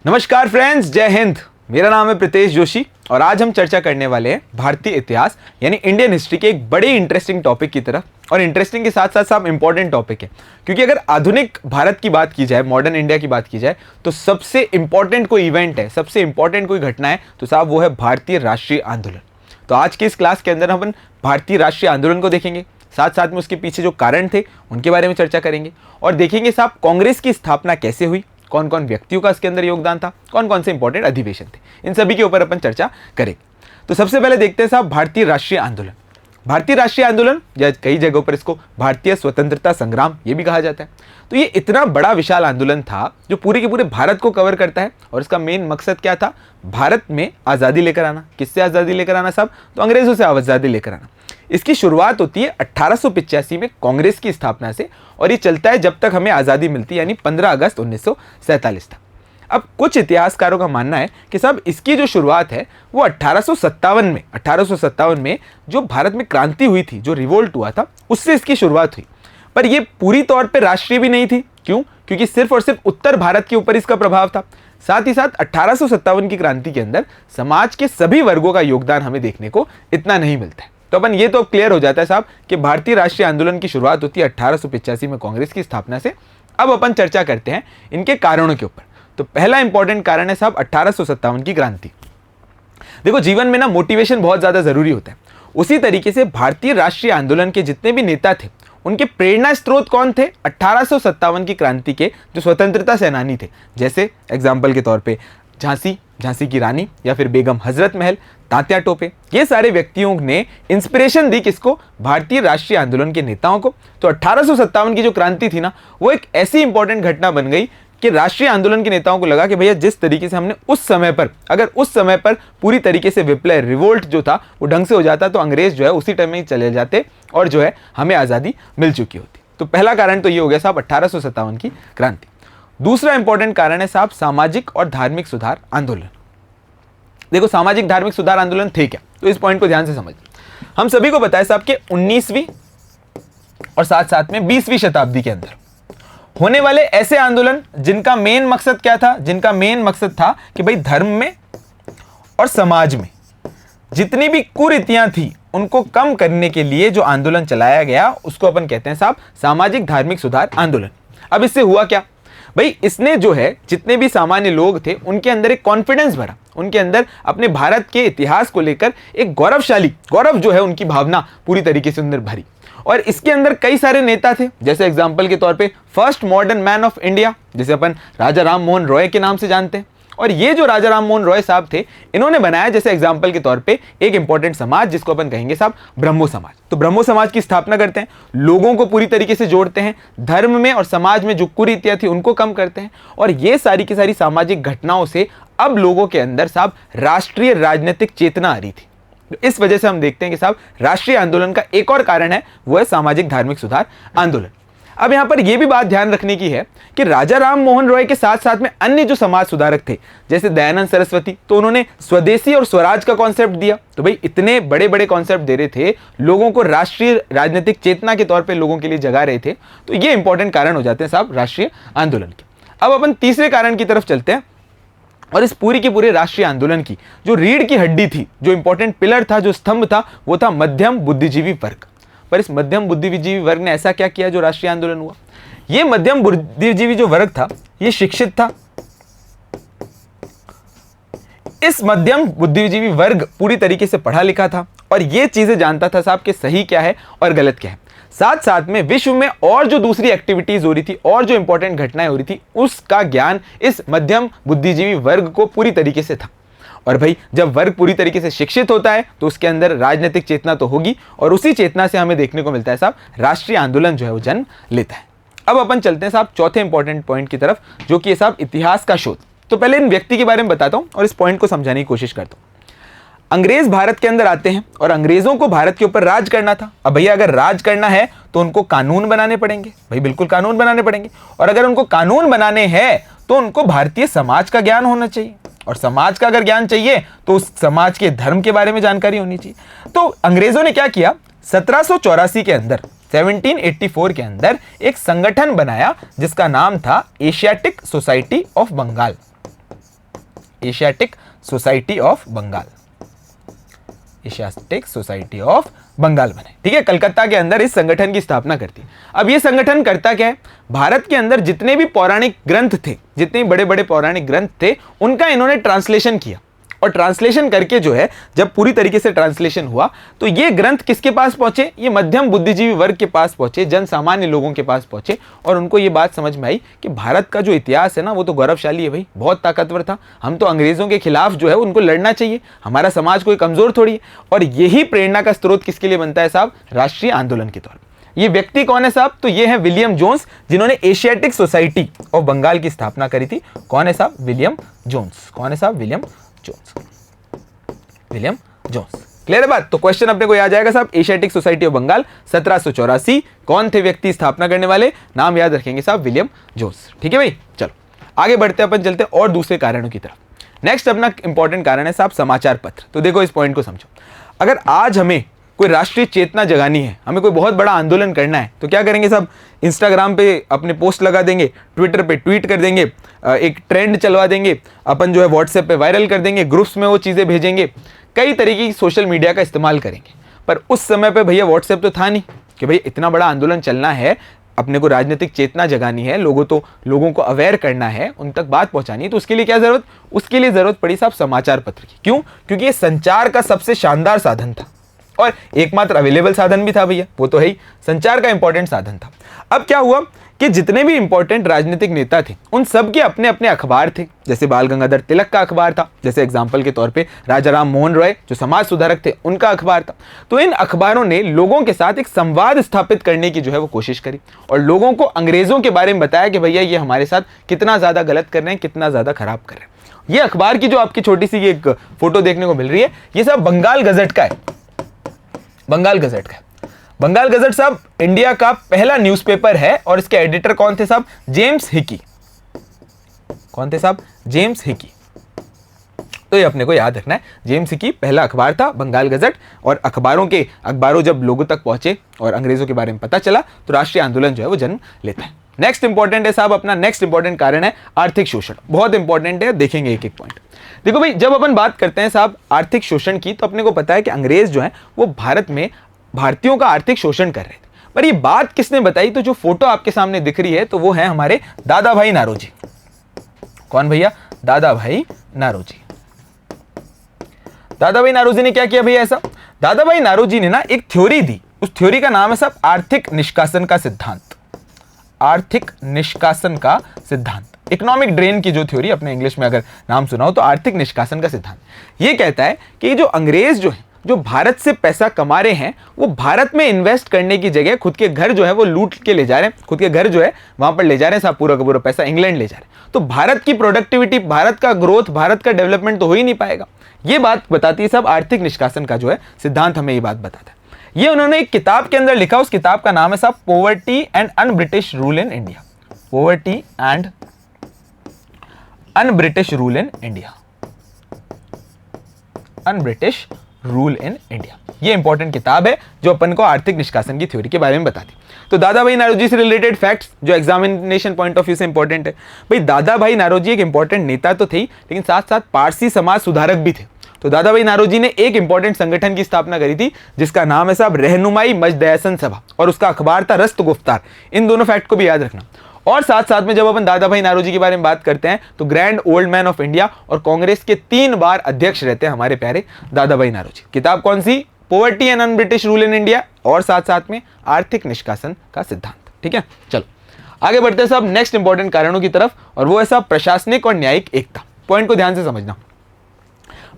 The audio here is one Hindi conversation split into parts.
नमस्कार फ्रेंड्स, जय हिंद। मेरा नाम है प्रीतेश जोशी और आज हम चर्चा करने वाले हैं भारतीय इतिहास यानी इंडियन हिस्ट्री के एक बड़े इंटरेस्टिंग टॉपिक की तरफ। और इंटरेस्टिंग के साथ साथ सब इंपॉर्टेंट टॉपिक है, क्योंकि अगर आधुनिक भारत की बात की जाए, मॉडर्न इंडिया की बात की जाए, तो सबसे इंपॉर्टेंट कोई इवेंट है, सबसे इंपॉर्टेंट कोई घटना है तो साहब वो है भारतीय राष्ट्रीय आंदोलन। तो आज के इस क्लास के अंदर हम भारतीय राष्ट्रीय आंदोलन को देखेंगे, साथ साथ में उसके पीछे जो कारण थे उनके बारे में चर्चा करेंगे और देखेंगे साहब कांग्रेस की स्थापना कैसे हुई, कौन कौन व्यक्तियों का इसके अंदर योगदान था, कौन कौन से इंपॉर्टेंट अधिवेशन थे, इन सभी के ऊपर अपन चर्चा करेंगे। तो सबसे पहले देखते हैं साहब भारतीय राष्ट्रीय आंदोलन। भारतीय राष्ट्रीय आंदोलन या कई जगहों पर इसको भारतीय स्वतंत्रता संग्राम ये भी कहा जाता है। तो ये इतना बड़ा विशाल आंदोलन था जो पूरे के पूरे भारत को कवर करता है और इसका मेन मकसद क्या था, भारत में आज़ादी लेकर आना। किससे आज़ादी लेकर आना साहब, तो अंग्रेजों से आज़ादी लेकर आना। इसकी शुरुआत होती है 1885 में कांग्रेस की स्थापना से और ये चलता है जब तक हमें आज़ादी मिलती है, यानी 15 अगस्त 1947 तक। अब कुछ इतिहासकारों का मानना है कि साहब इसकी जो शुरुआत है वो 1857 में जो भारत में क्रांति हुई थी, जो रिवोल्ट हुआ था, उससे इसकी शुरुआत हुई। पर ये पूरी तौर पे राष्ट्रीय भी नहीं थी। क्यों? क्योंकि सिर्फ और सिर्फ उत्तर भारत के ऊपर इसका प्रभाव था। साथ ही साथ 1857 की क्रांति के अंदर समाज के सभी वर्गों का योगदान हमें देखने को इतना नहीं मिलता है। तो अपन ये तो क्लियर हो जाता है साहब कि भारतीय राष्ट्रीय आंदोलन की शुरुआत होती है 1885 में कांग्रेस की स्थापना से। अब अपन चर्चा करते हैं इनके कारणों के ऊपर। तो पहला इंपॉर्टेंट कारण है साहब 1857 की क्रांति। देखो, जीवन में ना मोटिवेशन बहुत ज्यादा जरूरी होता है। उसी तरीके से भारतीय राष्ट्रीय आंदोलन के जितने भी नेता थे उनके प्रेरणा स्रोत कौन थे, 1857 की क्रांति के जो स्वतंत्रता सेनानी थे, जैसे एग्जाम्पल के तौर पे झांसी की रानी या फिर बेगम हजरत महल, तात्या टोपे। ये सारे व्यक्तियों ने इंस्पिरेशन दी किसको, भारतीय राष्ट्रीय आंदोलन के नेताओं को। तो 1857 की जो क्रांति थी ना, वो एक ऐसी इंपॉर्टेंट घटना बन गई कि राष्ट्रीय आंदोलन के नेताओं को लगा कि भैया जिस तरीके से हमने उस समय पर पूरी तरीके से विप्लव रिवोल्ट जो था वो ढंग से हो जाता तो अंग्रेज जो है उसी टाइम में ही चले जाते और जो है हमें आज़ादी मिल चुकी होती। तो पहला कारण तो ये हो गया साहब 1857 की क्रांति। दूसरा इंपॉर्टेंट कारण है साहब सामाजिक और धार्मिक सुधार आंदोलन। देखो, सामाजिक धार्मिक सुधार आंदोलन थे क्या, तो इस पॉइंट को ध्यान से समझ। हम सभी को बताया साहब कि 19वीं और साथ साथ में 20वीं शताब्दी के अंदर होने वाले ऐसे आंदोलन जिनका मेन मकसद क्या था, जिनका मेन मकसद था कि भाई धर्म में और समाज में जितनी भी कुरीतियां थी उनको कम करने के लिए जो आंदोलन चलाया गया उसको अपन कहते हैं साहब सामाजिक धार्मिक सुधार आंदोलन। अब इससे हुआ क्या भाई, इसने जो है जितने भी सामान्य लोग थे उनके अंदर एक कॉन्फिडेंस भरा, उनके अंदर अपने भारत के इतिहास को लेकर एक गौरव जो है उनकी भावना पूरी तरीके से अंदर भरी। और इसके अंदर कई सारे नेता थे, जैसे एग्जाम्पल के तौर पे first modern man of India, जिसे अपन राजा राम मोहन रॉय के नाम से जानते हैं। और ये जो राजा राम मोहन रॉय साहब थे, इन्होंने बनाया जैसे एग्जाम्पल के तौर पे एक इंपॉर्टेंट समाज जिसको अपन कहेंगे साहब ब्रह्मो समाज। तो ब्रह्मो समाज की स्थापना करते हैं, लोगों को पूरी तरीके से जोड़ते हैं, धर्म में और समाज में जो कुरीतियां थी उनको कम करते हैं। और ये सारी की सारी सामाजिक घटनाओं से अब लोगों के अंदर साहब राष्ट्रीय राजनीतिक चेतना आ रही थी। इस वजह से हम देखते हैं कि साहब राष्ट्रीय आंदोलन का एक और कारण है वो है सामाजिक धार्मिक सुधार आंदोलन। अब यहां पर यह भी बात ध्यान रखने की है कि राजा राम मोहन रॉय के साथ साथ में अन्य जो समाज सुधारक थे जैसे दयानंद सरस्वती, तो उन्होंने स्वदेशी और स्वराज का कॉन्सेप्ट दिया। तो भाई इतने बड़े बड़े कॉन्सेप्ट दे रहे थे, लोगों को राष्ट्रीय राजनीतिक चेतना के तौर पर लोगों के लिए जगा रहे थे। तो ये इंपॉर्टेंट कारण हो जाते हैं साहब राष्ट्रीय आंदोलन के। अब अपन तीसरे कारण की तरफ चलते हैं और इस पूरी के पूरे राष्ट्रीय आंदोलन की जो रीढ़ की हड्डी थी, जो इंपॉर्टेंट पिलर था, जो स्तंभ था, वो था मध्यम बुद्धिजीवी वर्ग। पर इस मध्यम बुद्धिजीवी वर्ग ने ऐसा क्या किया जो राष्ट्रीय आंदोलन हुआ, ये मध्यम बुद्धिजीवी जो वर्ग था ये शिक्षित था। इस मध्यम बुद्धिजीवी वर्ग पूरी तरीके से पढ़ा लिखा था और ये चीजें जानता था साहब कि सही क्या है और गलत क्या है। साथ साथ में विश्व में और जो दूसरी एक्टिविटीज हो रही थी और जो इंपॉर्टेंट घटनाएं हो रही थी उसका ज्ञान इस मध्यम बुद्धिजीवी वर्ग को पूरी तरीके से था। और भाई जब वर्ग पूरी तरीके से शिक्षित होता है तो उसके अंदर राजनीतिक चेतना तो होगी और उसी चेतना से हमें देखने को मिलता है साहब राष्ट्रीय आंदोलन जो है वो जन्म लेता है। अब अपन चलते हैं साहब चौथे इंपॉर्टेंट पॉइंट की तरफ, जो कि है साहब इतिहास का शोध। तो पहले इन व्यक्ति के बारे में बताता हूं और इस पॉइंट को समझाने की कोशिश करता हूं। अंग्रेज भारत के अंदर आते हैं और अंग्रेजों को भारत के ऊपर राज करना था। अब भैया अगर राज करना है तो उनको कानून बनाने पड़ेंगे, भाई बिल्कुल कानून बनाने पड़ेंगे। और अगर उनको कानून बनाने हैं तो उनको भारतीय समाज का ज्ञान होना चाहिए, और समाज का अगर ज्ञान चाहिए तो उस समाज के धर्म के बारे में जानकारी होनी चाहिए। तो अंग्रेजों ने क्या किया, 1784 के अंदर 1784 के अंदर एक संगठन बनाया जिसका नाम था Asiatic Society of Bengal. Asiatic Society of Bengal, Asiatic Society of Bengal बने। ठीक है, कलकत्ता के अंदर इस संगठन की स्थापना करती है। अब ये संगठन करता क्या है, भारत के अंदर जितने भी पौराणिक ग्रंथ थे, जितने बड़े बड़े पौराणिक ग्रंथ थे, उनका इन्होंने ट्रांसलेशन किया। और ट्रांसलेशन करके जो है, जब पूरी तरीके से ट्रांसलेशन हुआ तो ये ग्रंथ किसके पास पहुंचे, ये मध्यम बुद्धिजीवी वर्ग के पास पहुंचे, जन सामान्य लोगों के पास पहुंचे। और उनको ये बात समझ में आई कि भारत का जो इतिहास है ना, वो तो गौरवशाली है भाई, बहुत ताकतवर था। हम तो अंग्रेजों के खिलाफ जो है उनको लड़ना चाहिए, हमारा समाज कोई कमजोर थोड़ी है। और यही प्रेरणा का स्रोत किसके लिए बनता है साहब, राष्ट्रीय आंदोलन के तौर पर। ये व्यक्ति कौन है साहब, तो ये है विलियम जोन्स, जिन्होंने एशियाटिक सोसाइटी ऑफ बंगाल की स्थापना करी थी। कौन है साहब, विलियम जोन्स। कौन है साहब, William Jones, William Jones. Clear है बात। तो क्वेश्चन अपने को याद जाएगा साहब, एशियाटिक सोसाइटी ऑफ बंगाल 1784, कौन थे व्यक्ति स्थापना करने वाले, नाम याद रखेंगे साहब, विलियम जोन्स। ठीक है भाई, चलो आगे बढ़ते अपन, चलते और दूसरे कारणों की तरफ। नेक्स्ट अपना इंपॉर्टेंट कारण है साहब समाचार पत्र। तो देखो इस पॉइंट को समझो, अगर आज हमें कोई राष्ट्रीय चेतना जगानी है, हमें कोई बहुत बड़ा आंदोलन करना है, तो क्या करेंगे साहब, इंस्टाग्राम पे अपने पोस्ट लगा देंगे, ट्विटर पे ट्वीट कर देंगे, एक ट्रेंड चलवा देंगे, अपन जो है व्हाट्सएप पे वायरल कर देंगे, ग्रुप्स में वो चीज़ें भेजेंगे, कई तरीके की सोशल मीडिया का इस्तेमाल करेंगे। पर उस समय पे भैया व्हाट्सएप तो था नहीं कि भाई इतना बड़ा आंदोलन चलना है, अपने को राजनीतिक चेतना जगानी है, लोगों को अवेयर करना है, उन तक बात पहुंचानी है। तो उसके लिए क्या जरूरत, उसके लिए जरूरत पड़ी साहब समाचार पत्र की। क्यों, क्योंकि ये संचार का सबसे शानदार साधन था और एकमात्र अवेलेबल साधन भी था भैया, वो तो है ही, संचार का इंपॉर्टेंट साधन था। अब क्या हुआ कि जितने भी इंपॉर्टेंट राजनीतिक नेता थे, उन सब के अपने अपने अखबार थे। जैसे बाल गंगाधर तिलक का अखबार था, जैसे एग्जाम्पल के तौर पे राजा राम मोहन रॉय जो समाज सुधारक थे, उनका अखबार था। तो इन अखबारों ने लोगों के साथ एक संवाद स्थापित करने की जो है वो कोशिश करी और लोगों को अंग्रेजों के बारे में बताया कि भैया ये हमारे साथ कितना ज्यादा गलत कर रहे हैं, कितना ज्यादा खराब कर रहे हैं। ये अखबार की जो आपकी छोटी सी एक फोटो देखने को मिल रही है, ये सब बंगाल गजट का है, बंगाल गजट का। बंगाल गजट साहब इंडिया का पहला न्यूज़पेपर है और इसके एडिटर कौन थे साहब, जेम्स हिकी। कौन थे साहब, जेम्स हिकी। तो ये अपने को याद रखना है, जेम्स हिकी पहला अखबार था बंगाल गजट। और अखबारों जब लोगों तक पहुंचे और अंग्रेजों के बारे में पता चला तो राष्ट्रीय आंदोलन जो है वो जन्म लेता है। नेक्स्ट इंपॉर्टेंट है साहब, अपना नेक्स्ट इंपॉर्टेंट कारण है आर्थिक शोषण। बहुत इंपॉर्टेंट है, देखेंगे एक एक पॉइंट। देखो भाई, जब अपन बात करते हैं साहब आर्थिक शोषण की, तो अपने को पता है कि अंग्रेज जो है वो भारत में भारतीयों का आर्थिक शोषण कर रहे थे। पर ये बात किसने बताई, तो जो फोटो आपके सामने दिख रही है तो वो है हमारे दादा भाई नारोजी। कौन भैया, दादा भाई नारोजी। दादा भाई नारोजी ने क्या किया भैया ऐसा, दादा भाई नारोजी ने ना एक थ्योरी दी, उस थ्योरी का नाम है साहब आर्थिक निष्कासन का सिद्धांत। आर्थिक निष्कासन का सिद्धांत, इकोनॉमिक ड्रेन की जो थ्योरी, अपने इंग्लिश में अगर नाम सुना हो तो आर्थिक निष्कासन का सिद्धांत। ये कहता है कि जो अंग्रेज जो है, जो भारत से पैसा कमा रहे हैं, वो भारत में इन्वेस्ट करने की जगह खुद के घर जो है वो लूट के ले जा रहे हैं, खुद के घर जो है वहां पर ले जा रहे हैं साहब, पूरा का पूरा पैसा इंग्लैंड ले जा रहे हैं। तो भारत की प्रोडक्टिविटी, भारत का ग्रोथ, भारत का डेवलपमेंट तो हो ही नहीं पाएगा। ये बात बताती है साहब आर्थिक निष्कासन का जो है सिद्धांत, हमें ये बात बताता है। ये उन्होंने एक किताब के अंदर लिखा, उस किताब का नाम है साहब poverty and un British rule in India. Poverty and un British rule in India, on British rule in India. ये इंपॉर्टेंट किताब है जो अपन को आर्थिक निष्कासन की थ्योरी के बारे में बताती। तो दादा भाई नारोजी से रिलेटेड फैक्ट्स जो एग्जामिनेशन पॉइंट ऑफ व्यू से इंपॉर्टेंट है भाई, दादा भाई नारोजी एक इंपॉर्टेंट नेता तो थे, लेकिन साथ साथ पारसी समाज सुधारक भी थे। तो दादा भाई नारोजी ने एक इंपॉर्टेंट संगठन की स्थापना करी थी जिसका नाम है साहब रहनुमाई मजदयासन सभा, और उसका अखबार था रस्त गुफ्तार। इन दोनों फैक्ट को भी याद रखना। और साथ साथ में जब अपन दादा भाई नारोजी के बारे में बात करते हैं तो grand old man of India और कांग्रेस के 3 बार अध्यक्ष रहते हैं हमारे प्यारे दादा भाई नारोजी। किताब कौन सी, poverty and un British rule in India, और साथ साथ में आर्थिक निष्कासन का सिद्धांत। ठीक है, चलो आगे बढ़ते हैं साहब नेक्स्ट इंपॉर्टेंट कारणों की तरफ, और वो है साहब प्रशासनिक और न्यायिक एकता। पॉइंट को ध्यान से समझना।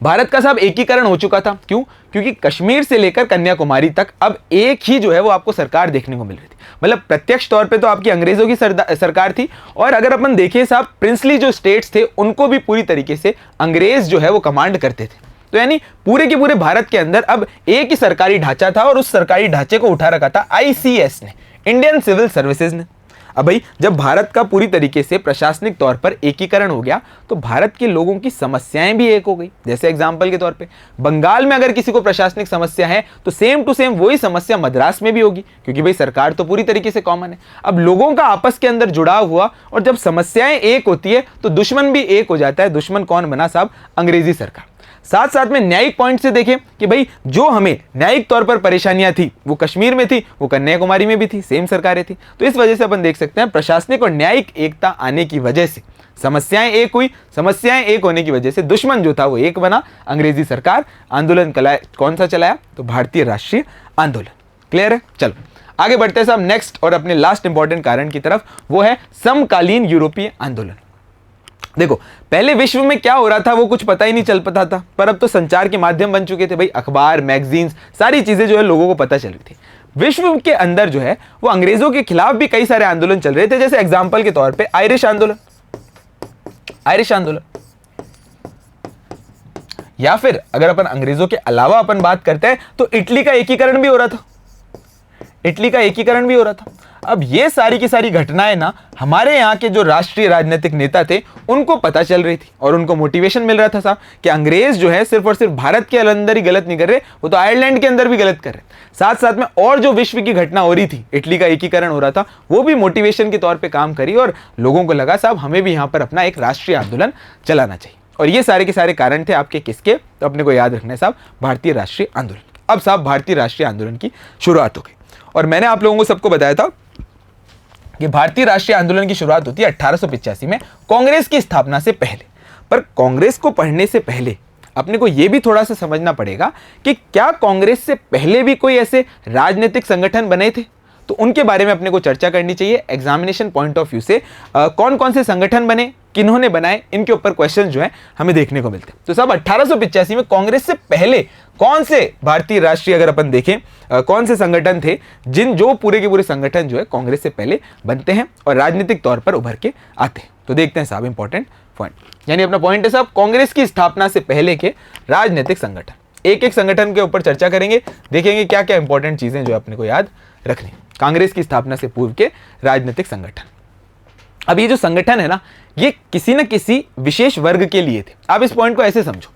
भारत का साहब एकीकरण हो चुका था, क्यों, क्योंकि कश्मीर से लेकर कन्याकुमारी तक अब एक ही जो है वो आपको सरकार देखने को मिल रही थी। मतलब प्रत्यक्ष तौर पे तो आपकी अंग्रेजों की सरकार थी, और अगर अपन देखें साहब प्रिंसली जो स्टेट्स थे उनको भी पूरी तरीके से अंग्रेज जो है वो कमांड करते थे। तो यानी पूरे के पूरे भारत के अंदर अब एक ही सरकारी ढांचा था, और उस सरकारी ढांचे को उठा रखा था ICS ने, इंडियन सिविल सर्विसेज ने। अब भाई जब भारत का पूरी तरीके से प्रशासनिक तौर पर एकीकरण हो गया तो भारत के लोगों की समस्याएं भी एक हो गई। जैसे एग्जांपल के तौर पे बंगाल में अगर किसी को प्रशासनिक समस्या है तो सेम टू सेम वही समस्या मद्रास में भी होगी, क्योंकि भाई सरकार तो पूरी तरीके से कॉमन है। अब लोगों का आपस के अंदर जुड़ाव हुआ और जब समस्याएं एक होती है तो दुश्मन भी एक हो जाता है। दुश्मन कौन बना साहब? अंग्रेजी सरकार। साथ साथ में न्यायिक पॉइंट से देखें कि भाई जो हमें न्यायिक तौर पर परेशानियां थी वो कश्मीर में थी, वो कन्याकुमारी में भी थी, सेम सरकारें थी। तो इस वजह से अपन देख सकते हैं प्रशासनिक और न्यायिक एकता आने की वजह से समस्याएं एक हुई। समस्याएं एक होने की वजह से दुश्मन जो था वो एक बना, अंग्रेजी सरकार। आंदोलन कौन सा चलाया? तो भारतीय राष्ट्रीय आंदोलन। क्लियर है? चलो आगे बढ़ते हैं साहब नेक्स्ट और अपने लास्ट इंपॉर्टेंट कारण की तरफ, वो है समकालीन यूरोपीय आंदोलन। देखो पहले विश्व में क्या हो रहा था वो कुछ पता ही नहीं चल पाता था, पर अब तो संचार के माध्यम बन चुके थे भाई, अखबार, मैगजीन्स, सारी चीजें जो है लोगों को पता चल रही थी। विश्व के अंदर जो है वो अंग्रेजों के खिलाफ भी कई सारे आंदोलन चल रहे थे। जैसे एग्जांपल के तौर पे आयरिश आंदोलन, या फिर अगर अपन अंग्रेजों के अलावा अपन बात करते हैं तो इटली का एकीकरण भी हो रहा था। अब ये सारी की सारी घटनाएं ना हमारे यहाँ के जो राष्ट्रीय राजनीतिक नेता थे उनको पता चल रही थी और उनको मोटिवेशन मिल रहा था साहब कि अंग्रेज जो है सिर्फ और सिर्फ भारत के अंदर ही गलत नहीं कर रहे, वो तो आयरलैंड के अंदर भी गलत कर रहे। साथ साथ में और जो विश्व की घटना हो रही थी, इटली का एकीकरण हो रहा था, वो भी मोटिवेशन के तौर पर काम करी और लोगों को लगा साहब हमें भी यहाँ पर अपना एक राष्ट्रीय आंदोलन चलाना चाहिए। और ये सारे के सारे कारण थे आपके किसके? तो अपने को याद रखना है साहब भारतीय राष्ट्रीय आंदोलन। अब साहब भारतीय राष्ट्रीय आंदोलन की शुरुआत हो गई और मैंने आप लोगों को सबको बताया था कि भारतीय राष्ट्रीय आंदोलन की शुरुआत होती है 1885 में कांग्रेस की स्थापना से पहले। पर कांग्रेस को पढ़ने से पहले अपने को यह भी थोड़ा सा समझना पड़ेगा कि क्या कांग्रेस से पहले भी कोई ऐसे राजनीतिक संगठन बने थे, तो उनके बारे में अपने को चर्चा करनी चाहिए। एग्जामिनेशन पॉइंट ऑफ व्यू से कौन कौन से संगठन बने, किन्होंने बनाए, इनके ऊपर क्वेश्चन जो है हमें देखने को मिलते हैं। तो साहब 1885 में कांग्रेस से पहले कौन से भारतीय राष्ट्रीय, अगर अपन देखें कौन से संगठन थे जो पूरे के पूरे संगठन जो है कांग्रेस से पहले बनते हैं और राजनीतिक तौर पर उभर के आते हैं। तो देखते हैं साहब इंपॉर्टेंट पॉइंट, यानी अपना पॉइंट है साहब कांग्रेस की स्थापना से पहले के राजनीतिक संगठन। एक एक संगठन के ऊपर चर्चा करेंगे, देखेंगे क्या क्या इंपॉर्टेंट चीजें जो अपने को याद रखनी। कांग्रेस की स्थापना से पूर्व के राजनीतिक संगठन। अब ये जो संगठन है ना, ये किसी न किसी विशेष वर्ग के लिए थे। आप इस पॉइंट को ऐसे समझो,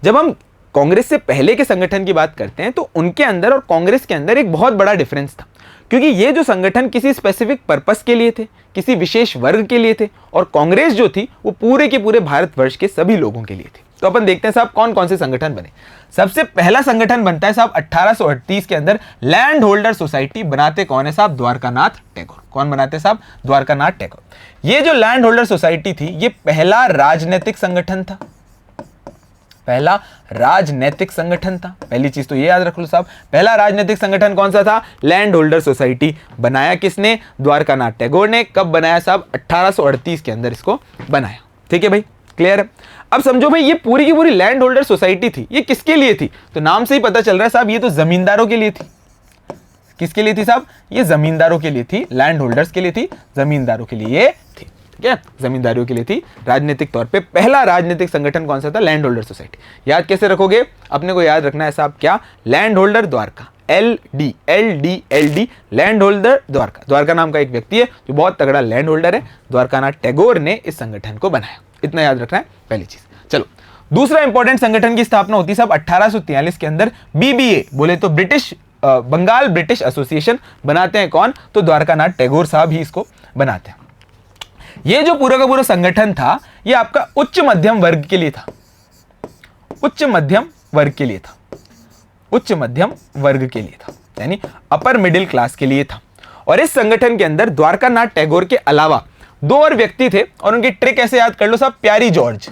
जब हम कांग्रेस से पहले के संगठन की बात करते हैं तो उनके अंदर और कांग्रेस के अंदर एक बहुत बड़ा डिफरेंस था, क्योंकि ये जो संगठन किसी स्पेसिफिक पर्पस के लिए थे, किसी विशेष वर्ग के लिए थे, और कांग्रेस जो थी वो पूरे के पूरे भारतवर्ष के सभी लोगों के लिए थी। तो अपन देखते हैं साहब कौन कौन से संगठन बने। सबसे पहला संगठन बनता है साहब 1838 के अंदर, लैंड होल्डर सोसाइटी। बनाते कौन है साहब? द्वारकानाथ टैगोर। कौन बनाते साहब? द्वारकानाथ टैगोर। ये जो लैंड होल्डर सोसाइटी थी ये पहला राजनीतिक संगठन था। पहली चीज तो ये याद रख लो साहब, पहला राजनीतिक संगठन कौन सा था? Land holder society. बनाया किसने? द्वारकानाथ टैगोर ने। कब बनाया साहब? 1838 के अंदर इसको बनाया। ठीक है भाई, क्लियर है? अब समझो भाई ये पूरी की पूरी लैंड होल्डर सोसाइटी थी, ये किसके लिए थी? तो नाम से ही पता चल रहा है साहब ये तो जमींदारों के लिए थी। किसके लिए थी साहब? ये जमींदारों के लिए थी, लैंड होल्डर्स के लिए थी, जमींदारों के लिए थी। ठीक है, जमींदारियों के लिए थी। राजनीतिक तौर पे पहला राजनीतिक संगठन कौन सा था? Land holder society. याद कैसे रखोगे? अपने को याद रखना है साहब क्या? Land holder Dwarka, LD, land holder Dwarka. Dwarka नाम का एक व्यक्ति है जो बहुत तगड़ा लैंड होल्डर है। द्वारकानाथ टैगोर ने इस संगठन को बनाया, इतना याद रखना है पहली चीज। चलो दूसरा इंपॉर्टेंट संगठन की स्थापना होती है साहब 1843 के अंदर, BBA बोले तो बंगाल ब्रिटिश एसोसिएशन। बनाते हैं कौन? तो द्वारकानाथ टैगोर साहब ही इसको बनाते हैं। ये जो पूरा का पूरा संगठन था ये आपका उच्च मध्यम वर्ग के लिए था। उच्च मध्यम वर्ग के लिए था, यानी अपर मिडिल क्लास के लिए था। और इस संगठन के अंदर द्वारकानाथ टैगोर के अलावा दो और व्यक्ति थे और उनकी ट्रिक ऐसे याद कर लो साहब, प्यारी जॉर्ज।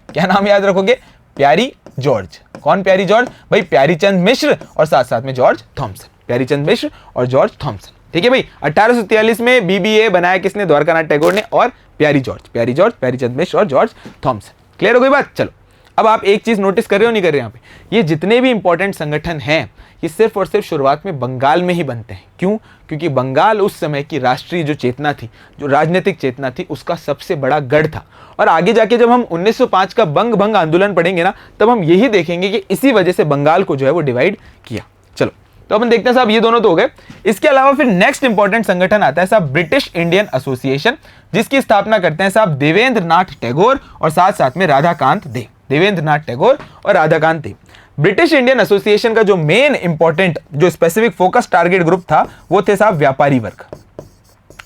क्या नाम याद रखोगे? प्यारी जॉर्ज। कौन प्यारी जॉर्ज? भाई प्यारीचंद मिश्र और साथ साथ में जॉर्ज थॉमसन। प्यारीचंद मिश्र और जॉर्ज थॉमसन। ठीक है भाई, 1843 में BBA बनाया किसने? द्वारकानाथ टैगोर ने। और प्यारीचंद मिश्र और जॉर्ज थॉमसन। क्लियर हो गई बात? चलो अब आप एक चीज नोटिस कर रहे हो नहीं कर रहे? यहाँ पे ये जितने भी इंपॉर्टेंट संगठन हैं ये सिर्फ और सिर्फ शुरुआत में बंगाल में ही बनते हैं। क्यों? क्योंकि बंगाल उस समय की राष्ट्रीय जो चेतना थी, जो राजनीतिक चेतना थी, उसका सबसे बड़ा गढ़ था। और आगे जाके जब हम 1905 का बंग भंग आंदोलन पढ़ेंगे ना, तब हम यही देखेंगे कि इसी वजह से बंगाल को जो है वो डिवाइड किया। चलो तो अपन देखते हैं साहब ये दोनों तो हो गए। इसके अलावा फिर नेक्स्ट इंपॉर्टेंट संगठन आता है साहब ब्रिटिश इंडियन एसोसिएशन, जिसकी स्थापना करते हैं साहब देवेंद्र नाथ टैगोर और साथ साथ में राधाकांत देव। देवेंद्र नाथ टैगोर और राधाकांत देव। ब्रिटिश इंडियन एसोसिएशन का जो मेन इंपॉर्टेंट जो स्पेसिफिक फोकस टारगेट ग्रुप था वो थे साहब व्यापारी वर्ग।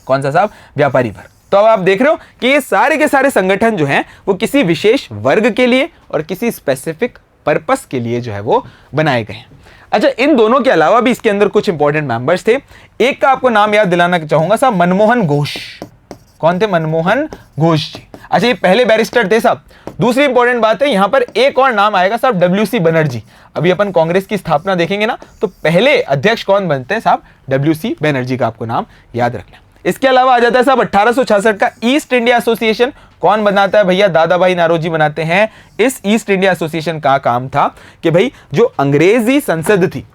कौन सा साहब? व्यापारी वर्ग। तो अब आप देख रहे हो कि ये सारे के सारे संगठन जो हैं वो किसी विशेष वर्ग के लिए और किसी स्पेसिफिक पर्पस के लिए जो है वो बनाए गए हैं। अच्छा, इन दोनों के अलावा भी इसके अंदर कुछ इंपॉर्टेंट मेंबर्स थे। एक का आपको नाम याद दिलाना चाहूंगा साहब, मनमोहन घोष। कौन थे? मनमोहन घोष जी। अच्छा, ये पहले बैरिस्टर थे साहब। दूसरी इंपॉर्टेंट बात है, यहां पर एक और नाम आएगा साहब, WC बनर्जी। अभी अपन कांग्रेस की स्थापना देखेंगे ना, तो पहले अध्यक्ष कौन बनते हैं साहब? WC बनर्जी का आपको नाम याद रखना। इसके अलावा आ जाता है साहब 1866 का ईस्ट इंडिया एसोसिएशन। कौन बनाता है भैया? दादा भाई नारोजी बनाते हैं। इस ईस्ट इंडिया एसोसिएशन का काम था कि भाई जो अंग्रेजी संसद थी,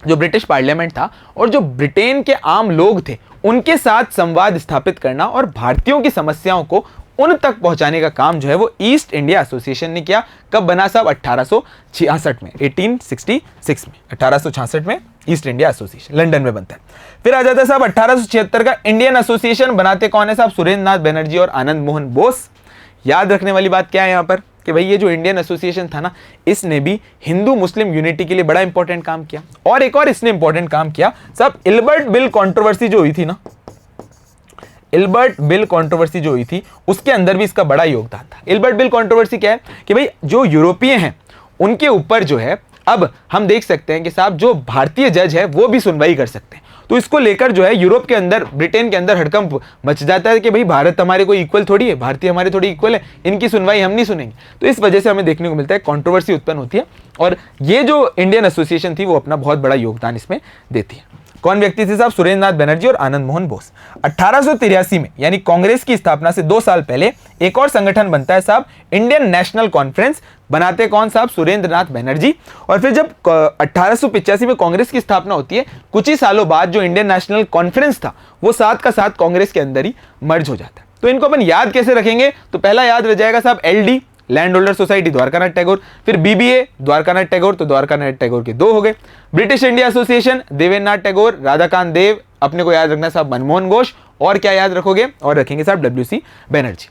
जो ब्रिटिश पार्लियामेंट था और जो ब्रिटेन के आम लोग थे, उनके साथ संवाद स्थापित करना और भारतीयों की समस्याओं को उन तक पहुंचाने का काम जो है वो ईस्ट इंडिया एसोसिएशन ने किया। कब बना साहब? 1866 में, 1866 में, 1866 में ईस्ट इंडिया एसोसिएशन लंदन में बनता है। फिर आ जाता है साहब 1876 का इंडियन एसोसिएशन। बनाते कौन है साहब? सुरेंद्र नाथ बनर्जी और आनंद मोहन बोस। याद रखने वाली बात क्या है यहाँ पर कि भाई ये जो इंडियन एसोसिएशन था ना, इसने भी हिंदू मुस्लिम यूनिटी के लिए बड़ा इंपॉर्टेंट काम किया। और एक और इसने इंपॉर्टेंट काम किया साहब, इल्बर्ट बिल कंट्रोवर्सी जो हुई थी ना, इल्बर्ट बिल कंट्रोवर्सी जो हुई थी, उसके अंदर भी इसका बड़ा योगदान था। इल्बर्ट बिल कंट्रोवर्सी क्या है कि भाई जो यूरोपीय हैं उनके ऊपर जो है अब हम देख सकते हैं कि साहब जो भारतीय जज है वो भी सुनवाई कर सकते हैं। तो इसको लेकर जो है यूरोप के अंदर, ब्रिटेन के अंदर हड़कंप मच जाता है कि भाई भारत हमारे कोई इक्वल थोड़ी है, भारतीय हमारे थोड़ी इक्वल है, इनकी सुनवाई हम नहीं सुनेंगे। तो इस वजह से हमें देखने को मिलता है कंट्रोवर्सी उत्पन्न होती है और ये जो इंडियन एसोसिएशन थी वो अपना बहुत बड़ा योगदान इसमें देती है। कौन व्यक्ति थे साहब? सुरेंद्र नाथ बनर्जी और आनंद मोहन बोस। 1883 में यानी कांग्रेस की स्थापना से 2 साल पहले एक और संगठन बनता है साहब, इंडियन नेशनल कॉन्फ्रेंस। बनाते कौन साहब? सुरेंद्र नाथ बनर्जी। और फिर जब 1885 में कांग्रेस की स्थापना होती है, कुछ ही सालों बाद जो इंडियन नेशनल कॉन्फ्रेंस था वो साथ का साथ कांग्रेस के अंदर ही मर्ज हो जाता है। तो इनको अपन याद कैसे रखेंगे? तो पहला याद रह जाएगा साहब LD, land holder society Dwarkanath Tagore. फिर BBA, द्वारकानाथ टैगोर, तो द्वारकानाथ टैगोर के 2 हो गए। British India association, Devendra Nath Tagore, Radhakant देव, अपने को याद रखना साहब मनमोहन घोष। और क्या याद रखोगे? और रखेंगे साहब WC Banerjee.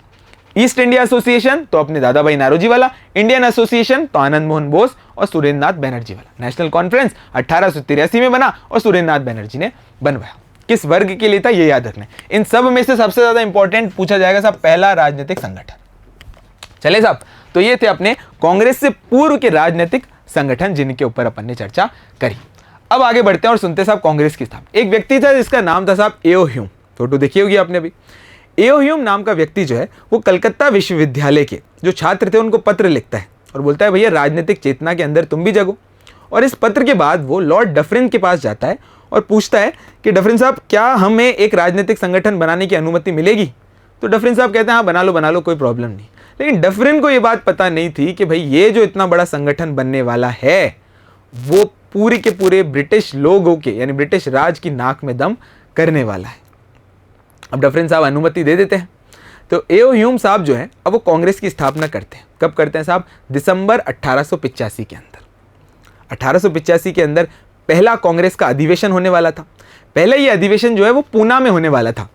East India association तो अपने दादा भाई नारोजी वाला, इंडियन एसोसिएशन तो आनंद मोहन बोस और सुरेंद्र नाथ बनर्जी वाला। नेशनल कॉन्फ्रेंस 1883 में बना और सुरेंद्र नाथ बनर्जी ने बनवाया। किस वर्ग के लिए था ये याद रखना है। इन सब में से सबसे ज्यादा इंपॉर्टेंट पूछा जाएगा साहब पहला राजनीतिक संगठन। चले साहब, तो ये थे अपने कांग्रेस से पूर्व के राजनीतिक संगठन जिनके ऊपर अपन ने चर्चा करी। अब आगे बढ़ते हैं और सुनते साहब कांग्रेस की स्थापना। एक व्यक्ति था जिसका नाम था साहब एओ ह्यूम। फोटो देखी होगी आपने अभी। एओ ह्यूम नाम का व्यक्ति जो है वो कलकत्ता विश्वविद्यालय के जो छात्र थे उनको पत्र लिखता है और बोलता है भैया राजनीतिक चेतना के अंदर तुम भी जगो। और इस पत्र के बाद वो लॉर्ड डफरिन के पास जाता है और पूछता है कि डफरिन साहब क्या हमें एक राजनीतिक संगठन बनाने की अनुमति मिलेगी? तो डफरिन साहब कहते हैं हाँ बना लो कोई प्रॉब्लम नहीं। लेकिन डफरिन को ये बात पता नहीं थी कि भाई ये जो इतना बड़ा संगठन बनने वाला है वो पूरे के पूरे ब्रिटिश लोगों के यानी ब्रिटिश राज की नाक में दम करने वाला है। अब डफरिन साहब अनुमति दे देते हैं। तो एओ ह्यूम साहब जो है अब वो कांग्रेस की स्थापना करते हैं। कब करते हैं साहब? दिसंबर 1885 के अंदर। 1885 के अंदर पहला कांग्रेस का अधिवेशन होने वाला था। पहले ये अधिवेशन जो है वो पूना में होने वाला था,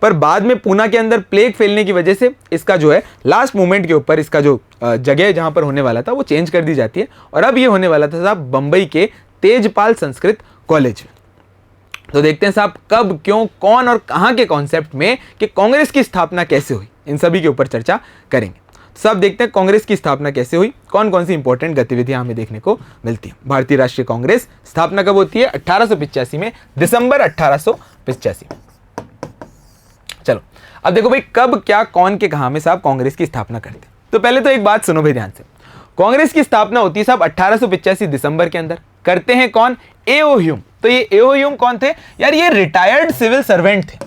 पर बाद में पूना के अंदर प्लेग फैलने की वजह से इसका जो है लास्ट मोमेंट के ऊपर इसका जो जगह जहां पर होने वाला था वो चेंज कर दी जाती है और अब ये होने वाला था साहब बंबई के तेजपाल संस्कृत कॉलेज में। तो देखते हैं साहब कब, क्यों, कौन और कहां के कॉन्सेप्ट में कि कांग्रेस की स्थापना कैसे हुई, इन सभी के ऊपर चर्चा करेंगे। सब देखते हैं कांग्रेस की स्थापना कैसे हुई, कौन कौन सी इंपॉर्टेंट गतिविधियां हमें देखने को मिलती है। भारतीय राष्ट्रीय कांग्रेस स्थापना कब होती है? 1885 में, दिसंबर 1885 में। चलो अब देखो भाई कब, क्या, कौन के कहां में साहब कांग्रेस की स्थापना करते हैं। तो पहले तो एक बात सुनो भाई ध्यान से। कांग्रेस की स्थापना होती है साहब 1885 दिसंबर के अंदर। करते हैं कौन? एओ ह्यूम। तो ये एओ ह्यूम कौन थे यार? ये रिटायर्ड सिविल सर्वेंट थे,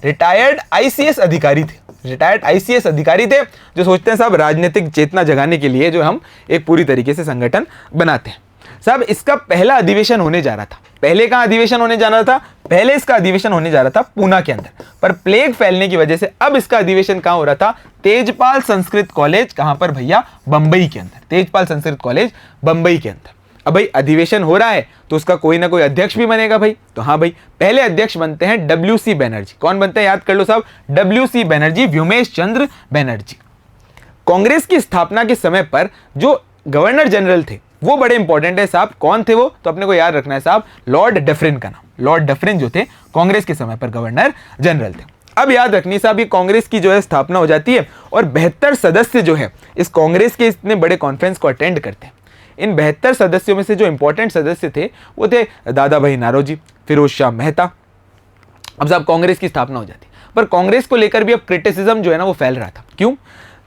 रिटायर्ड आईसीएस अधिकारी थे, रिटायर्ड आईसीएस अधिकारी थे जो सोचते हैं साहब राजनीतिक चेतना जगाने के लिए जो हम एक पूरी तरीके से संगठन बनाते हैं। साहब इसका पहला अधिवेशन होने जा रहा था। पहले कहां अधिवेशन होने जा रहा था? पहले इसका अधिवेशन होने जा रहा था पूना के अंदर, पर प्लेग फैलने की वजह से अब इसका अधिवेशन कहां हो रहा था? तेजपाल संस्कृत कॉलेज। कहां पर भैया? बंबई के अंदर। तेजपाल संस्कृत कॉलेज बंबई के अंदर। अब भाई अधिवेशन हो रहा है तो उसका कोई ना कोई अध्यक्ष भी बनेगा भाई। तो हाँ भाई, पहले अध्यक्ष बनते हैं WC बनर्जी। कौन बनते हैं, याद कर लो साहब, WC बनर्जी, व्योमेश चंद्र बनर्जी। कांग्रेस की स्थापना के समय पर जो गवर्नर जनरल थे वो बड़े इंपॉर्टेंट है साहब। कौन थे वो, तो अपने को याद रखना है साहब, लॉर्ड डफरिन का नाम। लॉर्ड डफरिन जो थे कांग्रेस के समय पर गवर्नर जनरल थे। अब याद रखनी साहब, ये कांग्रेस की जो है स्थापना हो जाती है और 72 सदस्य जो है इस कांग्रेस के इतने बड़े कॉन्फ्रेंस को अटेंड करते हैं। इन 72 सदस्यों में से जो इंपॉर्टेंट सदस्य थे वो थे दादा भाई नारोजी, फिरोज शाह मेहता। अब साहब कांग्रेस की स्थापना हो जाती है, पर कांग्रेस को लेकर भी अब क्रिटिसिज्म जो है ना वो फैल रहा था। क्यों,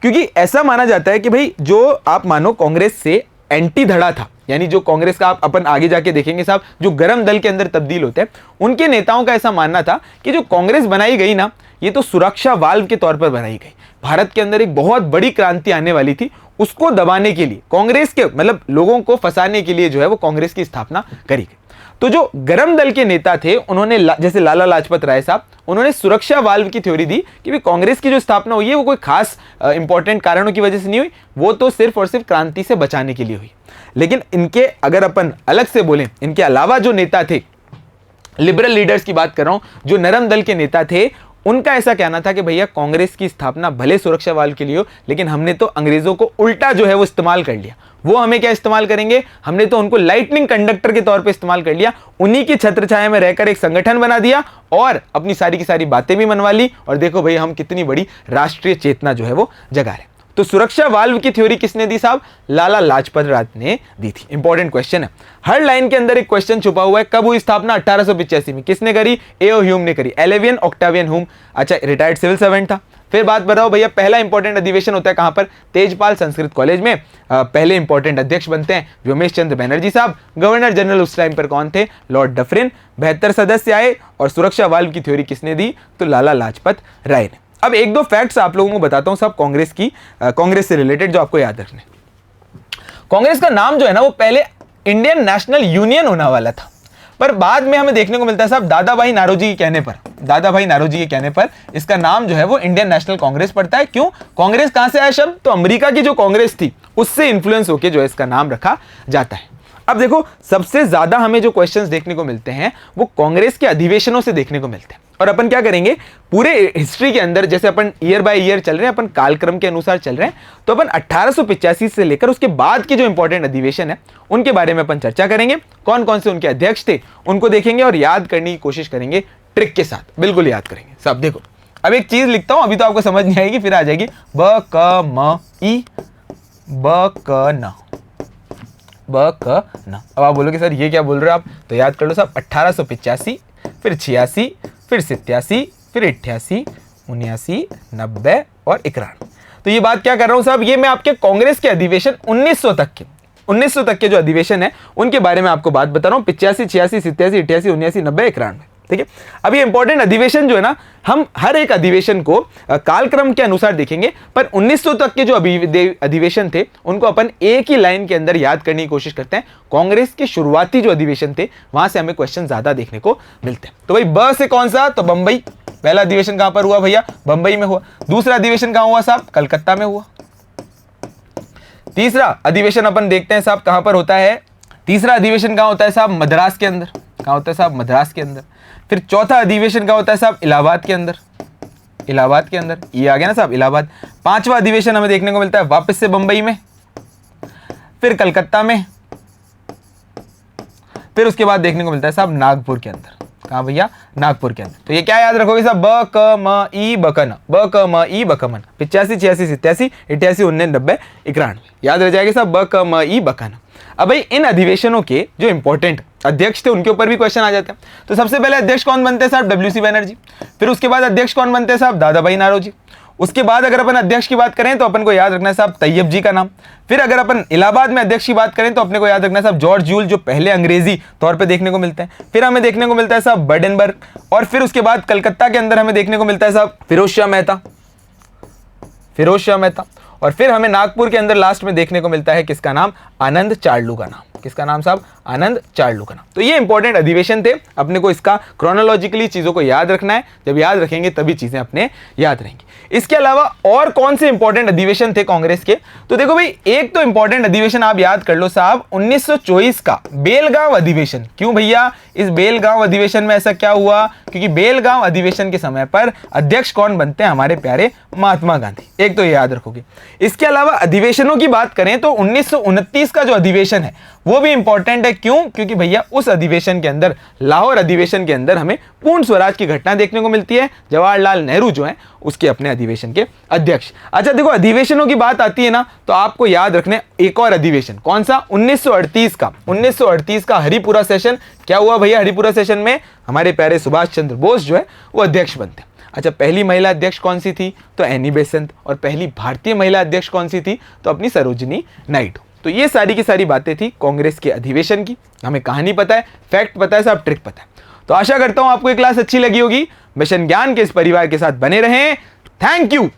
क्योंकि ऐसा माना जाता है कि भाई जो आप मानो कांग्रेस से एंटी धड़ा था, यानी जो कांग्रेस का आप अपन आगे जाके देखेंगे साहब, जो गरम दल के अंदर तब्दील होते हैं, उनके नेताओं का ऐसा मानना था कि जो कांग्रेस बनाई गई ना, ये तो सुरक्षा वाल्व के तौर पर बनाई गई। भारत के अंदर एक बहुत बड़ी क्रांति आने वाली थी, उसको दबाने के लिए, कांग्रेस के मतलब लोगों को फंसाने के लिए जो है वो कांग्रेस की स्थापना करी गई। तो जो गरम दल के नेता थे उन्होंने जैसे लाला लाजपत राय साहब, उन्होंने सुरक्षा वाल्व की थ्योरी दी कि भाई कांग्रेस की जो स्थापना हुई है वो कोई खास इंपॉर्टेंट कारणों की वजह से नहीं हुई, वो तो सिर्फ और सिर्फ क्रांति से बचाने के लिए हुई। लेकिन इनके अगर अपन अलग से बोलें, इनके अलावा जो नेता थे, लिबरल लीडर्स की बात कर रहा हूं, जो नरम दल के नेता थे, उनका ऐसा कहना था कि भैया कांग्रेस की स्थापना भले सुरक्षा वाल्व के लिए हो, लेकिन हमने तो अंग्रेजों को उल्टा जो है वो इस्तेमाल कर लिया। वो हमें क्या इस्तेमाल करेंगे, हमने तो उनको लाइटनिंग कंडक्टर के तौर पे इस्तेमाल कर लिया। उन्हीं की छत्र छाया में रहकर एक संगठन बना दिया और अपनी सारी की सारी बातें भी मनवा ली, और देखो भाई हम कितनी बड़ी राष्ट्रीय चेतना जो है वो जगा रहे। तो सुरक्षा वाल्व की थ्योरी किसने दी साहब, लाला लाजपत राय ने दी थी। इंपॉर्टेंट क्वेश्चन है, हर लाइन के अंदर एक क्वेश्चन छुपा हुआ है। कब हुई स्थापना, 1885 में। किसने करी, ए.ओ. ह्यूम ने करी, एलेवियन ऑक्टावियन ह्यूम। अच्छा, रिटायर्ड सिविल सर्वेंट था। फिर बात बताओ भैया, पहला इंपॉर्टेंट अधिवेशन होता है कहां पर, तेजपाल संस्कृत कॉलेज में। पहले इंपॉर्टेंट अध्यक्ष बनते हैं व्योमेश चंद्र बनर्जी साहब। गवर्नर जनरल उस टाइम पर कौन थे, लॉर्ड डफरिन। 72 सदस्य आए और सुरक्षा वाल्व की थ्योरी किसने दी, तो लाला लाजपत राय ने। अब एक दो फैक्ट्स आप लोगों को बताता हूं साहब कांग्रेस से रिलेटेड, जो आपको याद रखने। कांग्रेस का नाम जो है ना वो पहले इंडियन नेशनल यूनियन होने वाला था, पर बाद में हमें देखने को मिलता है साहब दादा भाई नारोजी के कहने पर इसका नाम जो है वो इंडियन नेशनल कांग्रेस पड़ता है। क्यों, कांग्रेस कहां से आया शब्द, तो अमेरिका की जो कांग्रेस थी उससे इंफ्लुएंस होकर जो है इसका नाम रखा जाता है। अब देखो, सबसे ज्यादा हमें जो क्वेश्चंस देखने को मिलते हैं वो कांग्रेस के अधिवेशनों से देखने को मिलते हैं। और अपन क्या करेंगे, पूरे हिस्ट्री के अंदर जैसे अपन ईयर बाय ईयर चल रहे हैं, अपन कालक्रम के अनुसार चल रहे हैं, तो अपन 1885 से लेकर उसके बाद के जो इंपॉर्टेंट अधिवेशन है उनके बारे में अपन चर्चा करेंगे। कौन कौन से उनके अध्यक्ष थे उनको देखेंगे और याद करने की कोशिश करेंगे, ट्रिक के साथ बिल्कुल याद करेंगे सब। देखो, अब एक चीज लिखता हूं, अभी तो आपको समझ नहीं आएगी, फिर आ जाएगी। ब क म ई ब क न, ब क न। अब आप बोलोगे सर ये क्या बोल रहे हो आप, तो याद कर लो साहब, 1885, फिर 86, फिर 87, फिर 88, 79, 90 और 91। तो ये बात क्या कर रहा हूं साहब, ये मैं आपके कांग्रेस के अधिवेशन 1900 तक के जो अधिवेशन है उनके बारे में आपको बात बता रहा हूं। 85, 86, 87, 88, 79, 90, 91। ठीक है, अब ये इंपॉर्टेंट अधिवेशन जो है ना, हम हर एक अधिवेशन को कालक्रम के अनुसार देखेंगे, पर 1900 तक के जो अधिवेशन थे उनको अपन एक ही लाइन के अंदर याद करने की कोशिश करते हैं। कांग्रेस के शुरुआती जो अधिवेशन थे वहां से हमें क्वेश्चन ज्यादा देखने को मिलते हैं। तो भाई ब से कौन सा, तो बंबई। पहला अधिवेशन कहां पर हुआ भैया, बंबई में हुआ। दूसरा अधिवेशन कहां हुआ साहब, कलकत्ता में हुआ। तीसरा अधिवेशन अपन देखते हैं साहब कहां पर होता है, तीसरा अधिवेशन कहां होता है साहब, मद्रास के अंदर। कहां होता है साहब, मद्रास के अंदर। फिर चौथा अधिवेशन कहां होता है साहब, इलाहाबाद के अंदर। इलाहाबाद के अंदर, ये आ गया ना साहब, इलाहाबाद। पांचवा अधिवेशन हमें देखने को मिलता है वापस से बंबई में, फिर कलकत्ता में, फिर उसके बाद देखने को मिलता है साहब नागपुर के अंदर। कहां भैया, नागपुर के अंदर। तो ये क्या याद रखोगे साहब, ब क म ई बकन, ब क म ई बकमन। 85, 86, 87, 88, 19, 90, 91 याद रह जाएगा साहब, ब क म ई बकन। अब भाई इन अधिवेशनों के जो इंपॉर्टेंट अध्यक्ष थे उनके ऊपर भी क्वेश्चन आ जाते हैं। तो सबसे पहले अध्यक्ष कौन बनते हैं साहब, WC बनर्जी। फिर उसके बाद अध्यक्ष कौन बनते हैं साहब, दादा भाई नारोजी। उसके बाद अगर अपन अध्यक्ष की बात करें तो अपन को याद रखना है साहब तैयब जी का नाम। फिर अगर अपन इलाहाबाद में अध्यक्ष की बात करें तो अपने को याद रखना है साहब जॉर्ज यूल, जो पहले अंग्रेजी तौर पे देखने को मिलते हैं। फिर हमें देखने को मिलता है साहब बर्डनबर्ग, और फिर उसके बाद कलकत्ता के अंदर हमें देखने को मिलता है साहब फिरोज शाह मेहता। और फिर हमें नागपुर के अंदर लास्ट में देखने को मिलता है किसका नाम, आनंद चार्लू का नाम। किसका नाम साहब? आनंद चार्लू का नाम। तो ये इंपॉर्टेंट अधिवेशन थे, अपने को इसका क्रोनोलॉजिकली चीजों को याद रखना है, जब याद रखेंगे तभी चीजें अपने याद रहेंगी। इसके अलावा और कौन से इंपॉर्टेंट अधिवेशन थे कांग्रेस के? तो देखो भाई, एक तो इंपॉर्टेंट अधिवेशन आप याद कर लो साहब, 1924 का बेलगांव अधिवेशन। क्यों भैया? इस बेलगांव अधिवेशन में ऐसा क्या हुआ? क्योंकि बेलगांव अधिवेशन के समय पर अध्यक्ष कौन बनते हैं? हमारे प्यारे महात्मा गांधी। एक तो ये याद रखोगे। इसके अलावा अधिवेशनों की बात करें तो 1929 का जो अधिवेशन है वो भी इंपॉर्टेंट है। क्यों? क्योंकि भैया उस अधिवेशन के अंदर, लाहौर अधिवेशन के अंदर हमें पूर्ण स्वराज की घटना देखने को मिलती है। जवाहरलाल नेहरू जो है उसके अपने अधिवेशन के अध्यक्ष। अच्छा देखो, अधिवेशनों की बात आती है ना, तो आपको याद रखने एक और अधिवेशन, कौन सा? 1938 का। 1938 का हरिपुरा सेशन। क्या हुआ भैया हरिपुरा सेशन में? हमारे प्यारे सुभाष चंद्र बोस जो है वो अध्यक्ष बनते हैं। अच्छा, पहली महिला अध्यक्ष कौन सी थी? तो एनी बेसेंट। और पहली भारतीय महिला अध्यक्ष कौन सी थी? तो अपनी सरोजिनी नायडू। तो ये सारी की सारी बातें थी कांग्रेस के अधिवेशन की। हमें कहानी पता है, फैक्ट पता है, सब ट्रिक पता है। तो आशा करता हूं आपको ये क्लास अच्छी लगी होगी। मिशन ज्ञान के इस परिवार के साथ बने रहें। Thank you.